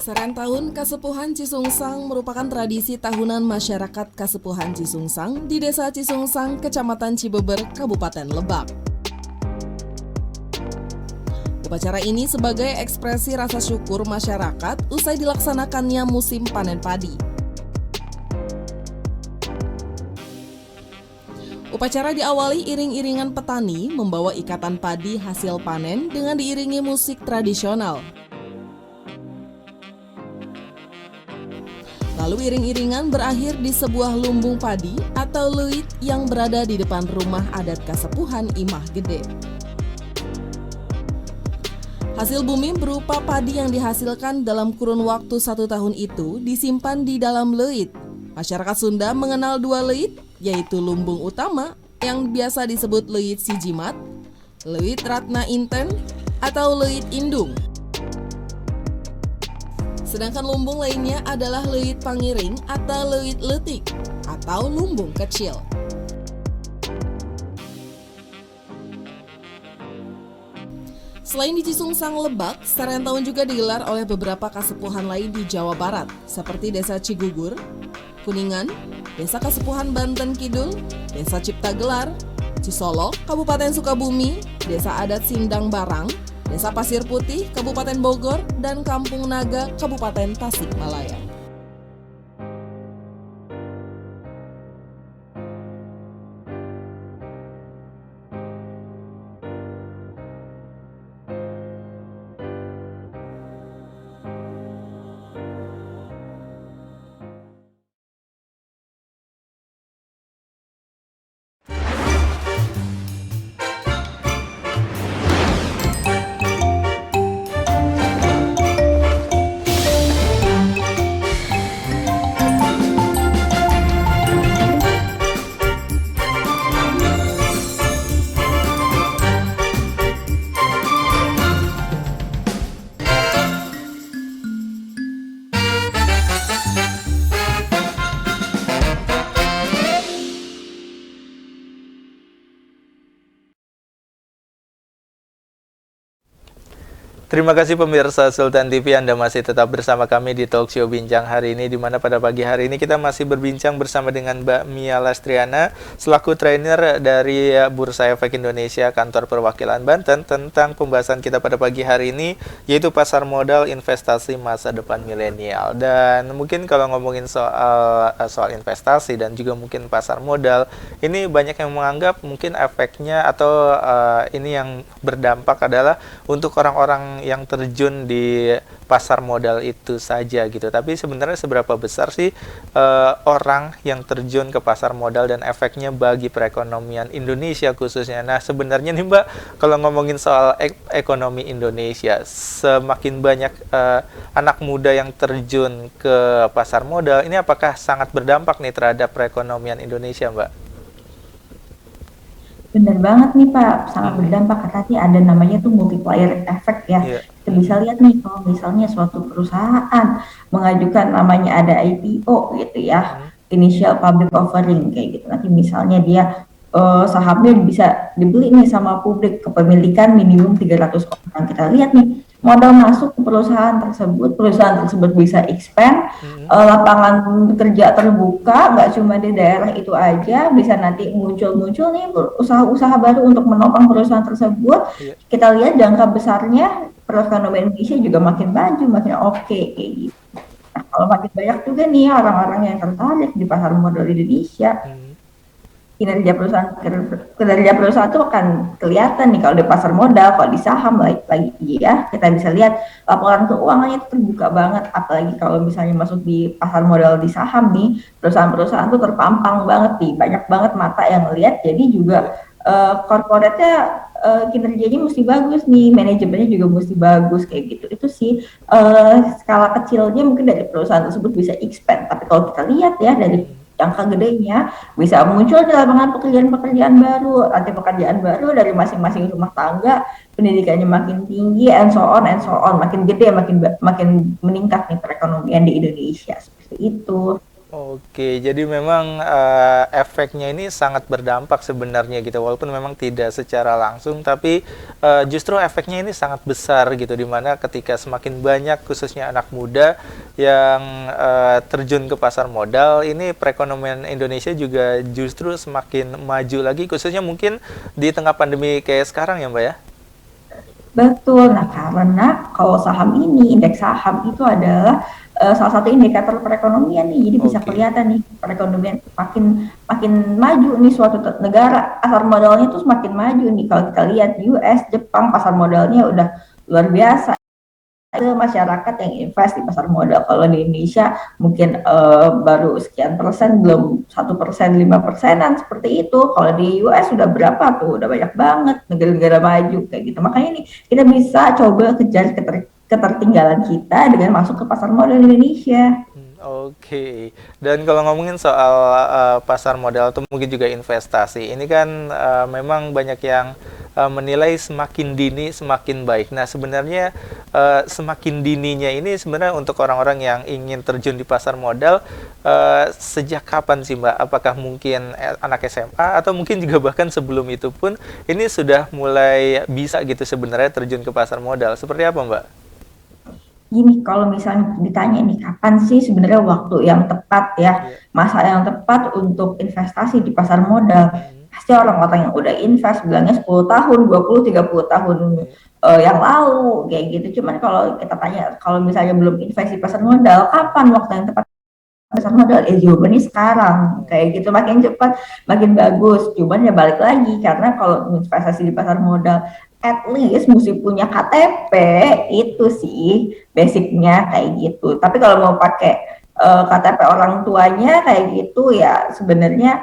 Serentahun Tahun Kasepuhan Cisungsang merupakan tradisi tahunan masyarakat Kasepuhan Cisungsang di Desa Cisungsang, Kecamatan Cibeber, Kabupaten Lebak. Upacara ini sebagai ekspresi rasa syukur masyarakat usai dilaksanakannya musim panen padi. Upacara diawali iring-iringan petani membawa ikatan padi hasil panen dengan diiringi musik tradisional. Lalu iring-iringan berakhir di sebuah lumbung padi atau leuit yang berada di depan rumah adat Kasepuhan Imah Gede. Hasil bumi berupa padi yang dihasilkan dalam kurun waktu 1 tahun itu disimpan di dalam leuit. Masyarakat Sunda mengenal 2 leuit, yaitu lumbung utama yang biasa disebut leuit Sijimat, leuit Ratna Inten, atau leuit Indung. Sedangkan lumbung lainnya adalah leuit Pangiring atau leuit Letik atau lumbung kecil. Selain di Cisungsang Lebak, Serentahun juga digelar oleh beberapa kasepuhan lain di Jawa Barat, seperti Desa Cigugur, Kuningan, Desa Kasepuhan Banten Kidul, Desa Cipta Gelar, Cisolok, Kabupaten Sukabumi, Desa Adat Sindang Barang, Desa Pasir Putih, Kabupaten Bogor, dan Kampung Naga, Kabupaten Tasikmalaya. Terima kasih pemirsa Sultan TV, Anda masih tetap bersama kami di Talk Show Bincang hari ini, di mana pada pagi hari ini kita masih berbincang bersama dengan Mbak Mia Lastriana selaku trainer dari Bursa Efek Indonesia Kantor Perwakilan Banten tentang pembahasan kita pada pagi hari ini, yaitu pasar modal investasi masa depan milenial. Dan mungkin kalau ngomongin soal investasi dan juga mungkin pasar modal, ini banyak yang menganggap mungkin efeknya atau ini yang berdampak adalah untuk orang-orang yang terjun di pasar modal itu saja gitu. Tapi sebenarnya seberapa besar sih orang yang terjun ke pasar modal dan efeknya bagi perekonomian Indonesia khususnya. Nah, sebenarnya nih Mbak, kalau ngomongin soal ekonomi Indonesia, semakin banyak anak muda yang terjun ke pasar modal, ini apakah sangat berdampak nih terhadap perekonomian Indonesia, Mbak? Bener banget nih Pak, sangat berdampak. Tadi ada namanya tuh multiplier effect ya. Iya. Kita bisa lihat nih kalau misalnya suatu perusahaan mengajukan namanya ada IPO gitu ya, initial public offering kayak gitu. Nanti misalnya dia sahamnya bisa dibeli nih sama publik, kepemilikan minimum 300 orang. Kita lihat nih modal masuk ke perusahaan tersebut bisa expand, lapangan kerja terbuka, nggak cuma di daerah itu aja, bisa nanti muncul nih usaha-usaha baru untuk menopang perusahaan tersebut. Iya. Kita lihat jangka besarnya perekonomian Indonesia juga makin maju, makin oke kayak gitu. Nah, kalau makin banyak juga nih orang-orang yang tertarik di pasar modal Indonesia, kinerja perusahaan itu akan kelihatan nih kalau di pasar modal, kalau di saham lagi ya, kita bisa lihat laporan keuangannya itu terbuka banget, apalagi kalau misalnya masuk di pasar modal di saham nih, perusahaan-perusahaan tuh terpampang banget nih, banyak banget mata yang lihat, jadi juga corporate-nya kinerjanya mesti bagus nih, manajemennya juga mesti bagus kayak gitu. Itu sih skala kecilnya mungkin dari perusahaan tersebut bisa expand, tapi kalau kita lihat ya dari jangka gedenya bisa muncul di lapangan pekerjaan-pekerjaan baru, nanti pekerjaan baru dari masing-masing rumah tangga, pendidikannya makin tinggi, and so on, makin gede, makin meningkat nih perekonomian di Indonesia seperti itu. Oke, jadi memang efeknya ini sangat berdampak sebenarnya gitu, walaupun memang tidak secara langsung, tapi justru efeknya ini sangat besar gitu, dimana ketika semakin banyak khususnya anak muda yang terjun ke pasar modal, ini perekonomian Indonesia juga justru semakin maju lagi, khususnya mungkin di tengah pandemi kayak sekarang ya Mbak ya? Betul. Nah, karena kalau saham ini, indeks saham itu adalah salah satu indikator perekonomian nih. Jadi bisa Oke. kelihatan nih perekonomian makin makin maju nih suatu negara. Pasar modalnya tuh semakin maju nih. Kalau kita lihat US, Jepang, pasar modalnya udah luar biasa. Ke masyarakat yang invest di pasar modal. Kalau di Indonesia mungkin baru sekian persen, belum 1%, 5%an seperti itu. Kalau di US sudah berapa tuh? Udah banyak banget negara-negara maju kayak gitu. Makanya ini kita bisa coba kejar ketertinggalan kita dengan masuk ke pasar modal Indonesia. Oke, dan kalau ngomongin soal pasar modal atau mungkin juga investasi, ini kan memang banyak yang menilai semakin dini semakin baik. Nah, sebenarnya semakin dininya ini sebenarnya untuk orang-orang yang ingin terjun di pasar modal, sejak kapan sih Mbak? Apakah mungkin anak SMA atau mungkin juga bahkan sebelum itu pun ini sudah mulai bisa gitu sebenarnya terjun ke pasar modal? Seperti apa Mbak? Gini, kalau misalnya ditanya nih kapan sih sebenarnya waktu yang tepat ya, Iya. masa yang tepat untuk investasi di pasar modal, pasti orang-orang yang udah invest bilangnya 10 tahun, 20, 30 tahun Iya. yang lalu kayak gitu. Cuman kalau kita tanya, kalau misalnya belum invest di pasar modal, kapan waktu yang tepat pasar modal? Jawabannya sekarang kayak gitu, makin cepat makin bagus. Cuman ya balik lagi, karena kalau investasi di pasar modal at least mesti punya KTP, itu sih basicnya kayak gitu. Tapi kalau mau pakai KTP orang tuanya kayak gitu ya sebenarnya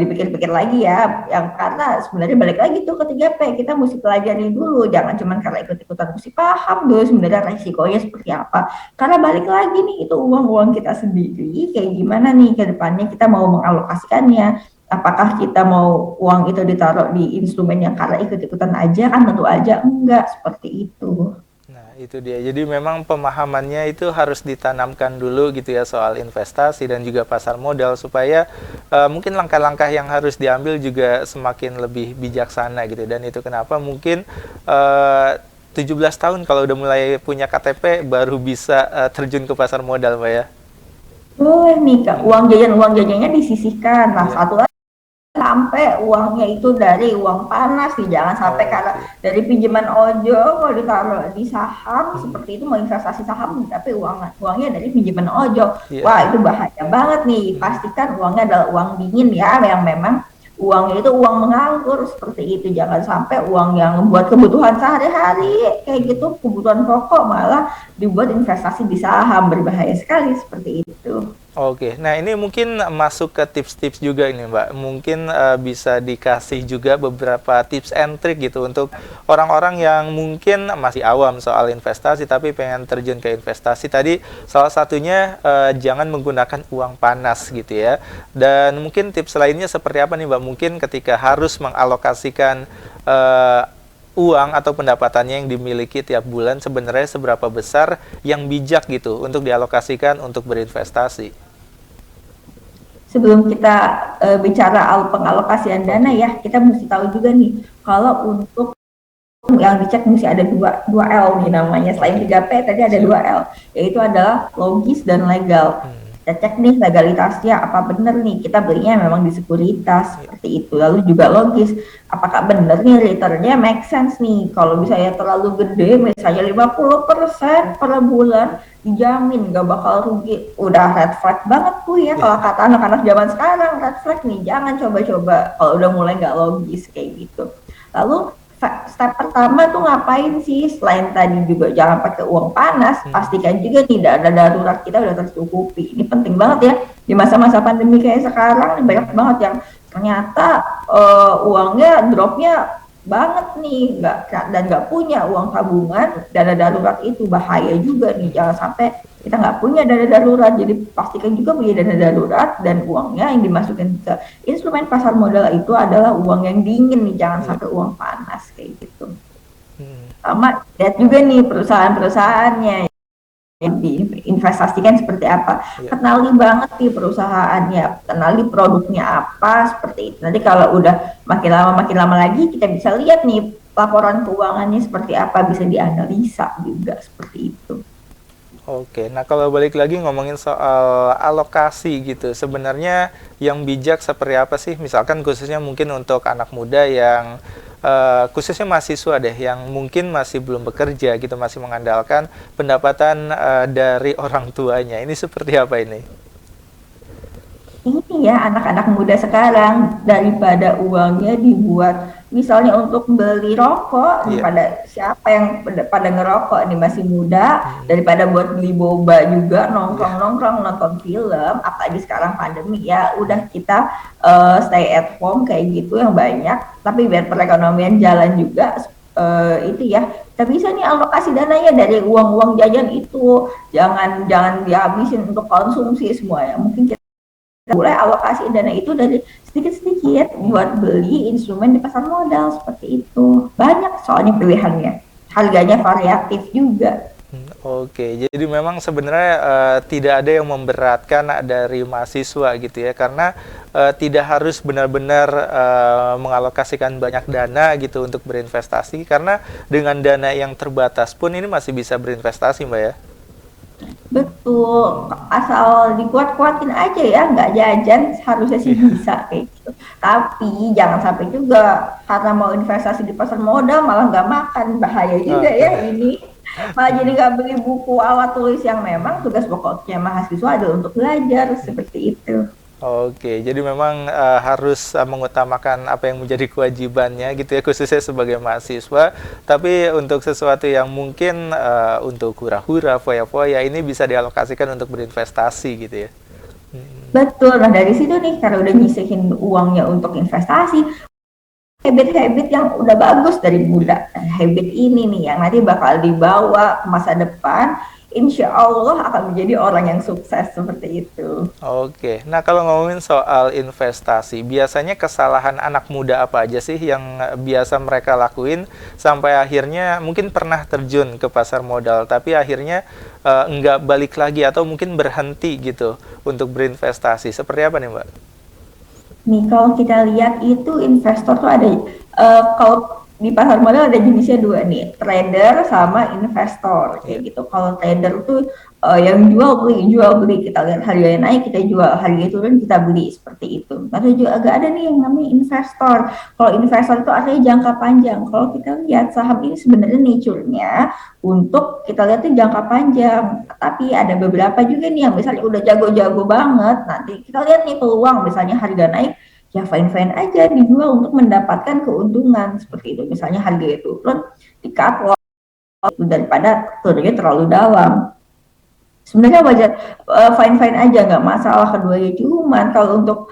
dipikir-pikir lagi ya, yang karena sebenarnya balik lagi tuh ke 3P, kita mesti pelajari dulu, jangan cuman karena ikut-ikutan, mesti paham dulu sebenarnya resikonya seperti apa, karena balik lagi nih itu uang-uang kita sendiri, kayak gimana nih ke depannya kita mau mengalokasikannya, apakah kita mau uang itu ditaruh di instrumen yang karena ikut-ikutan aja, kan tentu aja enggak seperti itu. Nah, itu dia. Jadi memang pemahamannya itu harus ditanamkan dulu gitu ya soal investasi dan juga pasar modal supaya mungkin langkah-langkah yang harus diambil juga semakin lebih bijaksana gitu. Dan itu kenapa mungkin 17 tahun kalau udah mulai punya KTP baru bisa terjun ke pasar modal, Mbak ya. Boleh nih Kak, uang jajannya disisihkan. Nah, Iya. satu lagi, sampai uangnya itu dari uang panas nih, jangan sampai karena Oke. dari pinjaman ojo mau ditaruh di saham seperti itu, mau investasi saham tapi uangnya dari pinjaman ojo, Iya. wah itu bahaya banget nih. Pastikan uangnya adalah uang dingin ya, yang memang uangnya itu uang menganggur seperti itu, jangan sampai uang yang membuat kebutuhan sehari-hari kayak gitu, kebutuhan pokok malah dibuat investasi di saham, berbahaya sekali seperti itu. Oke, nah ini mungkin masuk ke tips-tips juga ini Mbak. Mungkin bisa dikasih juga beberapa tips and trick gitu untuk orang-orang yang mungkin masih awam soal investasi tapi pengen terjun ke investasi. Tadi salah satunya jangan menggunakan uang panas gitu ya. Dan mungkin tips lainnya seperti apa nih Mbak? Mungkin ketika harus mengalokasikan uang atau pendapatannya yang dimiliki tiap bulan sebenarnya seberapa besar yang bijak gitu untuk dialokasikan untuk berinvestasi. Sebelum kita bicara pengalokasian dana Oke. ya, kita mesti tahu juga nih, kalau untuk yang dicek mesti ada dua L nih namanya, selain 3P tadi ada 2 L, yaitu adalah logis dan legal. Kita cek nih legalitasnya, apa benar nih kita belinya memang di sekuritas seperti itu. Lalu juga logis, apakah benar nih returnnya make sense nih. Kalau misalnya terlalu gede, misalnya 50% per bulan, dijamin gak bakal rugi. Udah red flag banget tuh ya, kalau kata anak-anak zaman sekarang, red flag nih, jangan coba-coba kalau udah mulai gak logis kayak gitu. Lalu step pertama tuh ngapain sih, selain tadi juga jangan pakai uang panas, pastikan juga tidak ada darurat kita udah tercukupi. Ini penting banget ya di masa-masa pandemi kayak sekarang, banyak banget yang ternyata uangnya dropnya banget nih, nggak punya uang tabungan, dana darurat itu bahaya juga nih, jangan sampai kita nggak punya dana darurat. Jadi pastikan juga punya dana darurat, dan uangnya yang dimasukin ke instrumen pasar modal itu adalah uang yang dingin nih, jangan sampai uang panas kayak gitu. Sama lihat juga nih perusahaan-perusahaannya yang diinvestasikan seperti apa, kenali banget nih perusahaannya, kenali produknya apa seperti itu. Nanti kalau udah makin lama lagi kita bisa lihat nih laporan keuangannya seperti apa, bisa dianalisa juga seperti itu. Oke, nah kalau balik lagi ngomongin soal alokasi gitu, sebenarnya yang bijak seperti apa sih? Misalkan khususnya mungkin untuk anak muda yang khususnya mahasiswa deh, yang mungkin masih belum bekerja gitu, masih mengandalkan pendapatan dari orang tuanya. Ini seperti apa ini? Ini ya anak-anak muda sekarang, daripada uangnya dibuat misalnya untuk beli rokok, daripada siapa yang pada ngerokok nih masih muda, daripada buat beli boba juga, nongkrong-nongkrong, nonton film, apalagi sekarang pandemi ya, udah kita stay at home kayak gitu yang banyak, tapi biar perekonomian jalan juga, itu ya, kita bisa nih alokasi dananya dari uang-uang jajan itu, jangan dihabisin untuk konsumsi semua ya, mungkin kita mulai alokasi dana itu dari sedikit-sedikit buat beli instrumen di pasar modal seperti itu. Banyak soalnya pilihannya, harganya variatif juga. Oke, jadi memang sebenarnya tidak ada yang memberatkan dari mahasiswa gitu ya, karena tidak harus benar-benar mengalokasikan banyak dana gitu untuk berinvestasi, karena dengan dana yang terbatas pun ini masih bisa berinvestasi, Mbak ya. Betul, asal dikuat-kuatin aja ya, nggak jajan harusnya sih bisa kayak gitu. Tapi jangan sampai juga karena mau investasi di pasar modal malah nggak makan, bahaya juga ya ini. Malah jadi nggak beli buku alat tulis yang memang tugas pokoknya mahasiswa adalah untuk belajar seperti itu. Oke, jadi memang harus mengutamakan apa yang menjadi kewajibannya gitu ya, khususnya sebagai mahasiswa. Tapi untuk sesuatu yang mungkin untuk hura-hura, foya-foya, ini bisa dialokasikan untuk berinvestasi gitu ya. Betul, nah dari situ nih, karena udah nyisihin uangnya untuk investasi, habit-habit yang udah bagus dari muda, habit ini nih yang nanti bakal dibawa ke masa depan, insya Allah akan menjadi orang yang sukses seperti itu. Oke, nah kalau ngomongin soal investasi, biasanya kesalahan anak muda apa aja sih yang biasa mereka lakuin sampai akhirnya mungkin pernah terjun ke pasar modal, tapi akhirnya nggak balik lagi atau mungkin berhenti gitu untuk berinvestasi. Seperti apa nih, Mbak? Nih kalau kita lihat itu investor tuh ada, kalau di pasar modal ada jenisnya dua nih, trader sama investor kayak gitu. Kalau trader tuh yang jual beli, kita lihat harganya naik kita jual, harganya turun kita beli, seperti itu. Tapi juga agak ada nih yang namanya investor. Kalau investor itu artinya jangka panjang. Kalau kita lihat saham ini sebenarnya nature-nya untuk kita lihat tuh jangka panjang. Tapi ada beberapa juga nih yang misalnya udah jago-jago banget, nanti kita lihat nih peluang misalnya harga naik, ya fine-fine aja dijual untuk mendapatkan keuntungan seperti itu. Misalnya harga itu turun, di-cut loss daripada turunnya terlalu dalam. Sebenarnya wajar, fine-fine aja, nggak masalah keduanya. Cuman kalau untuk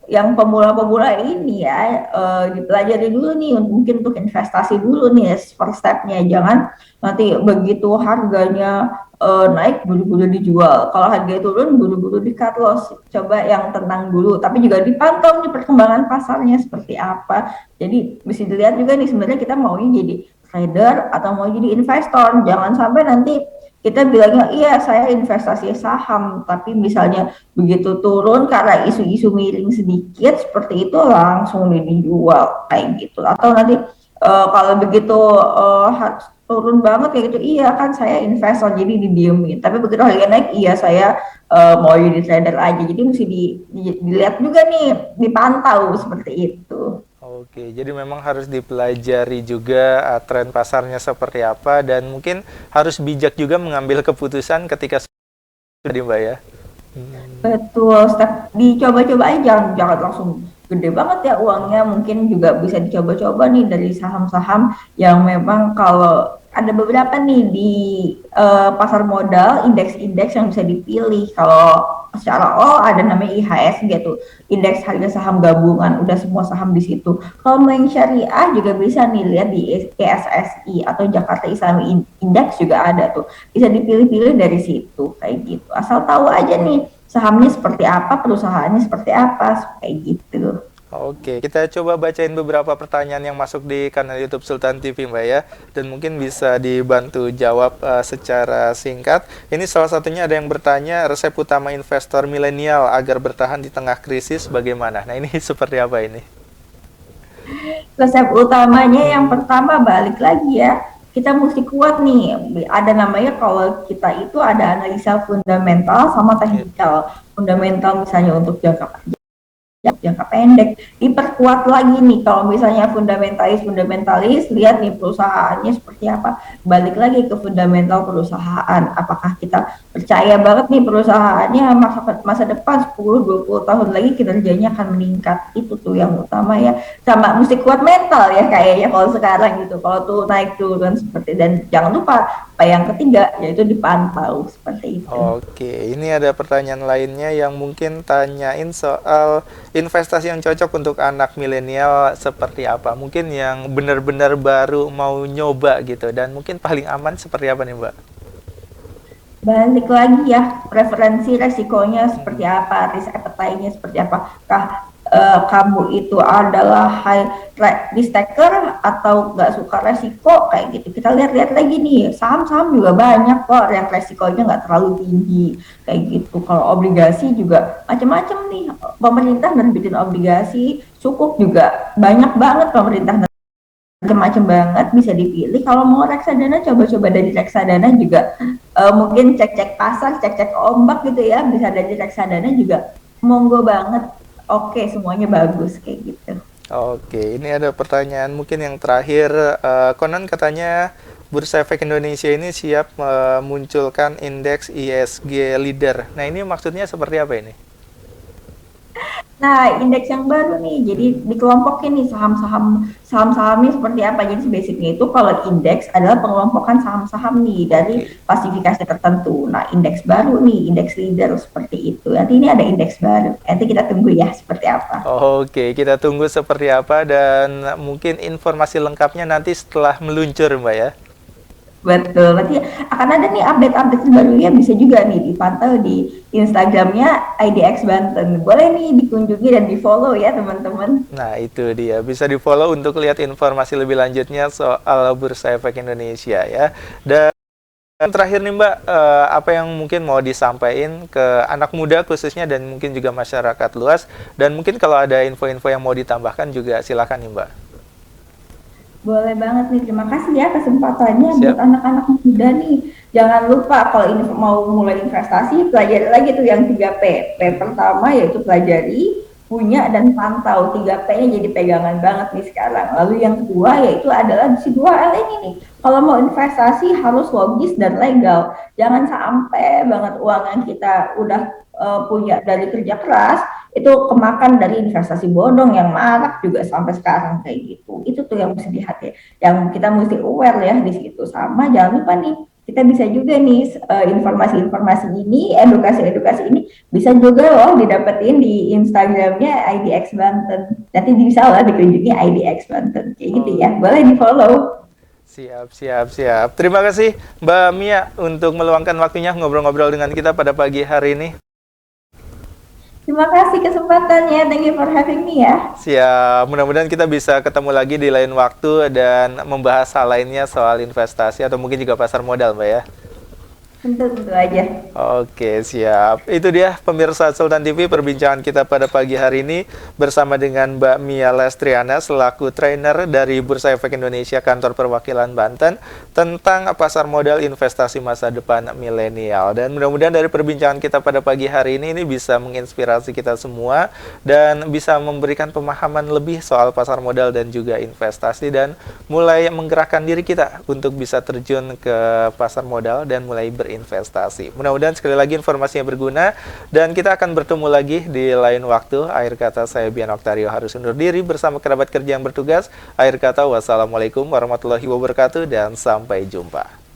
yang pemula-pemula ini ya, dipelajari dulu nih, mungkin untuk investasi dulu nih first step-nya. Jangan nanti begitu harganya naik buru-buru dijual, kalau harganya turun buru-buru di-cut loss. Coba yang tenang dulu, tapi juga dipantau nih perkembangan pasarnya seperti apa. Jadi bisa dilihat juga nih sebenarnya kita maunya jadi trader atau mau jadi investor. Jangan sampai nanti kita bilangnya iya saya investasi saham, tapi misalnya begitu turun karena isu-isu miring sedikit seperti itu langsung dijual kayak gitu. Atau nanti Kalau begitu harus turun banget kayak gitu, iya kan saya investor jadi didiemin. Tapi begitu harga naik, iya saya mau jadi trader aja. Jadi mesti dilihat juga nih, dipantau seperti itu. Oke, jadi memang harus dipelajari juga tren pasarnya seperti apa dan mungkin harus bijak juga mengambil keputusan ketika sudah Mbak ya. Betul, dicoba-coba aja, jangan langsung gede banget ya uangnya. Mungkin juga bisa dicoba-coba nih dari saham-saham yang memang kalau ada beberapa nih di pasar modal, indeks-indeks yang bisa dipilih. Kalau secara ada namanya IHSG tuh, indeks harga saham gabungan, udah semua saham di situ. Kalau mau yang syariah juga bisa nih lihat di ESSI atau Jakarta Islamic Index juga ada tuh. Bisa dipilih-pilih dari situ kayak gitu. Asal tahu aja nih sahamnya seperti apa, perusahaannya seperti apa, kayak gitu. Oke, kita coba bacain beberapa pertanyaan yang masuk di kanal YouTube Sultan TV Mbak ya, dan mungkin bisa dibantu jawab secara singkat. Ini salah satunya ada yang bertanya, resep utama investor milenial agar bertahan di tengah krisis bagaimana? Nah ini seperti apa ini? Resep utamanya yang pertama balik lagi ya, kita mesti kuat nih. Ada namanya kalau kita itu ada analisa fundamental sama teknikal. Fundamental misalnya untuk jangka pendek, diperkuat lagi nih. Kalau misalnya fundamentalis lihat nih perusahaannya seperti apa, balik lagi ke fundamental perusahaan, apakah kita percaya banget nih perusahaannya masa depan 10-20 tahun lagi kinerjanya akan meningkat. Itu tuh yang utama ya, sama mesti kuat mental ya kayaknya kalau sekarang gitu, kalau tuh naik turun seperti. Dan jangan lupa yang ketiga yaitu dipantau seperti itu. Oke, ini ada pertanyaan lainnya yang mungkin tanyain soal investasi yang cocok untuk anak milenial seperti apa? Mungkin yang benar-benar baru mau nyoba gitu, dan mungkin paling aman seperti apa nih Mbak? Balik lagi ya, preferensi resikonya seperti apa, risk appetite-nya seperti apa. Kamu itu adalah high risk taker atau nggak suka resiko kayak gitu. Kita lihat-lihat lagi nih, saham-saham juga banyak kok yang resikonya nggak terlalu tinggi kayak gitu. Kalau obligasi juga macam-macam nih, pemerintah nerbitin obligasi, sukuk juga banyak banget pemerintah, macam-macam banget bisa dipilih. Kalau mau reksadana, coba-coba dari reksadana juga, mungkin cek-cek pasar, cek-cek ombak gitu ya, bisa dari reksadana juga, monggo banget. Oke, semuanya bagus kayak gitu. Oke, ini ada pertanyaan mungkin yang terakhir. Konon katanya Bursa Efek Indonesia ini siap memunculkan indeks ISG leader. Nah, ini maksudnya seperti apa ini? Nah, indeks yang baru nih, jadi dikelompokin nih saham-sahamnya seperti apa. Jadi basicnya itu kalau indeks adalah pengelompokan saham-saham nih dari klasifikasi tertentu. Nah, indeks baru nih, indeks leader seperti itu. Nanti ini ada indeks baru. Nanti kita tunggu ya seperti apa. Oke, kita tunggu seperti apa dan mungkin informasi lengkapnya nanti setelah meluncur, Mbak ya. Betul, nanti akan ada nih update-update terbarunya, bisa juga nih dipantau di Instagramnya IDX Banten. Boleh nih dikunjungi dan di-follow ya teman-teman. Nah, itu dia. Bisa di-follow untuk lihat informasi lebih lanjutnya soal Bursa Efek Indonesia ya. Dan terakhir nih Mbak, apa yang mungkin mau disampaikan ke anak muda khususnya dan mungkin juga masyarakat luas. Dan mungkin kalau ada info-info yang mau ditambahkan juga silakan nih Mbak. Boleh banget nih, terima kasih ya kesempatannya. Siap. Buat anak-anak muda nih. Jangan lupa kalau ini mau mulai investasi, pelajari lagi tuh yang 3P. P pertama yaitu pelajari, punya, dan pantau. 3P-nya jadi pegangan banget nih sekarang. Lalu yang kedua yaitu adalah si 2L ini nih. Kalau mau investasi harus logis dan legal. Jangan sampai banget uang yang kita udah punya dari kerja keras itu kemakan dari investasi bodong yang marak juga sampai sekarang kayak gitu. Itu tuh yang mesti dihati, yang kita mesti aware ya di situ. Sama jangan lupa nih, kita bisa juga nih informasi-informasi ini, edukasi-edukasi ini bisa juga loh didapetin di Instagramnya IDX Banten. Nanti bisa lah dikunjungi IDX Banten kayak gitu ya. Boleh di follow. Siap. Terima kasih Mbak Mia untuk meluangkan waktunya ngobrol-ngobrol dengan kita pada pagi hari ini. Terima kasih kesempatannya. Thank you for having me ya. Siap, mudah-mudahan kita bisa ketemu lagi di lain waktu dan membahas hal lainnya soal investasi atau mungkin juga pasar modal, Mbak ya. Tentu aja. Oke, siap. Itu dia pemirsa Sultan TV perbincangan kita pada pagi hari ini bersama dengan Mbak Mia Lestriana selaku trainer dari Bursa Efek Indonesia Kantor Perwakilan Banten tentang pasar modal investasi masa depan milenial. Dan mudah-mudahan dari perbincangan kita pada pagi hari ini bisa menginspirasi kita semua dan bisa memberikan pemahaman lebih soal pasar modal dan juga investasi dan mulai menggerakkan diri kita untuk bisa terjun ke pasar modal dan mulai berinvestasi. Mudah-mudahan sekali lagi informasinya berguna dan kita akan bertemu lagi di lain waktu. Akhir kata saya Bian Oktario harus undur diri bersama kerabat kerja yang bertugas. Akhir kata wassalamualaikum warahmatullahi wabarakatuh dan sampai jumpa.